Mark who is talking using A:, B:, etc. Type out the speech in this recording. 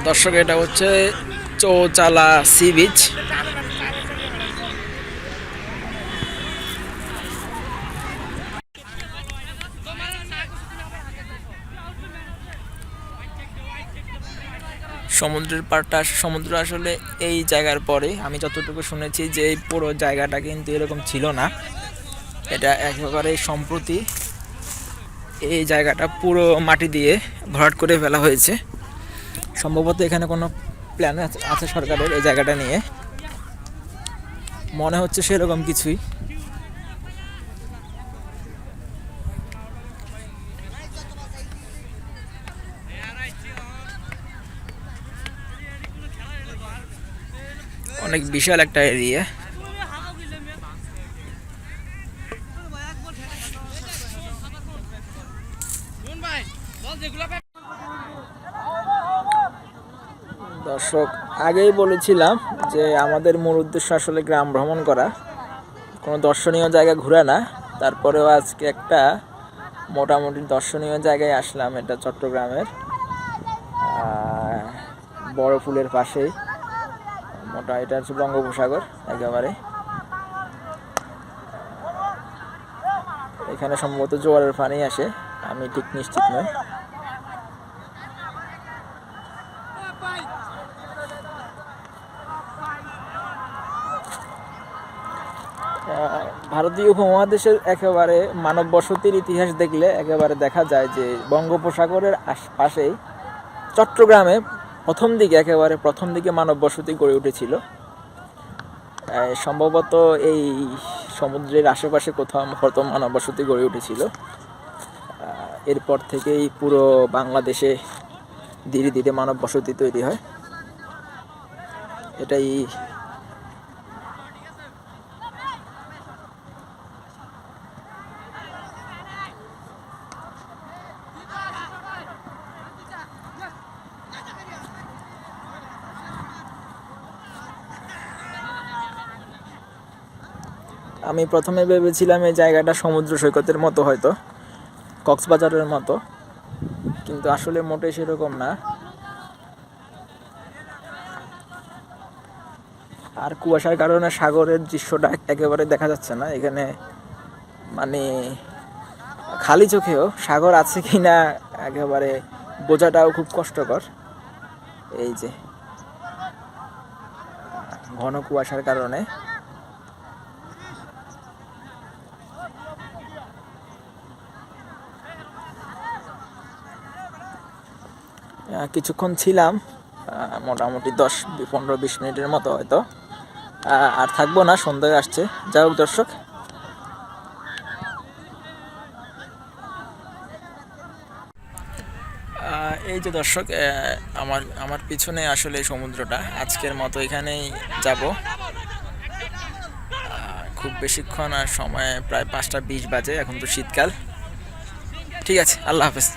A: দর্শক, এটা হচ্ছে চৌচালা সি বিচ। সমুদ্রের পাড়টা, সমুদ্র আসলে এই জায়গার পরে আমি যতটুকু শুনেছি যে এই পুরো জায়গাটা কিন্তু এরকম ছিল না। এটা একেবারে সম্প্রতি এই জায়গাটা পুরো মাটি দিয়ে ভরাট করে ফেলা হয়েছে। সম্ভবত এখানে কোনো প্ল্যান আছে সরকারের এই জায়গাটা নিয়ে, মনে হচ্ছে সেরকম কিছুই। অনেক বিশাল একটা এরিয়া। দর্শক, আগেই বলেছিলাম যে আমাদের মূল উদ্দেশ্য আসলে গ্রাম ভ্রমণ করা, কোনো দর্শনীয় জায়গা ঘোরা না। তারপরেও আজকে একটা মোটামুটি দর্শনীয় জায়গায় আসলাম। এটা চট্টগ্রামের বড় পুলের পাশেই, এটা হচ্ছে বঙ্গোপসাগর একেবারে। এখানে সম্ভবত জোয়ারের পানি আসে, আমি ঠিক নিশ্চিত নই। ভারতীয় উপমহাদেশের একেবারে মানব বসতির ইতিহাস দেখলে একেবারে দেখা যায় যে বঙ্গোপসাগরের পাশেই চট্টগ্রামে প্রথম দিকে মানব বসতি গড়ে উঠেছিল। সম্ভবত এই সমুদ্রের আশেপাশে কোথাও প্রথম মানব বসতি গড়ে উঠেছিল। এরপর থেকেই পুরো বাংলাদেশে ধীরে ধীরে মানব বসতি তৈরি হয়। এটাই আমি প্রথমে ভেবেছিলাম এই জায়গাটা সমুদ্র সৈকতের মতো, হয়তো কক্সবাজারের মতো, কিন্তু আসলে মোটেই সেরকম না। আর কুয়াশার কারণে সাগরের দৃশ্যটা একেবারে দেখা যাচ্ছে না এখানে। মানে খালি চোখেও সাগর আছে কিনা একেবারে বোঝাটাও খুব কষ্টকর। এই যে ঘন কুয়াশার কারণে। কিছুক্ষণ ছিলাম, মোটামুটি 10-15-20 মিনিটের মতো হয়তো, আর থাকবো না, সন্ধ্যা আসছে। যাই হোক দর্শক, এই যে দর্শক, আমার পিছনে আসলে সমুদ্রটা। আজকের মতো এখানেই যাব। খুব বেশিক্ষণ আর সময়, প্রায় 5টা 20 বাজে, এখন তো শীতকাল। ঠিক আছে, আল্লাহ হাফেজ।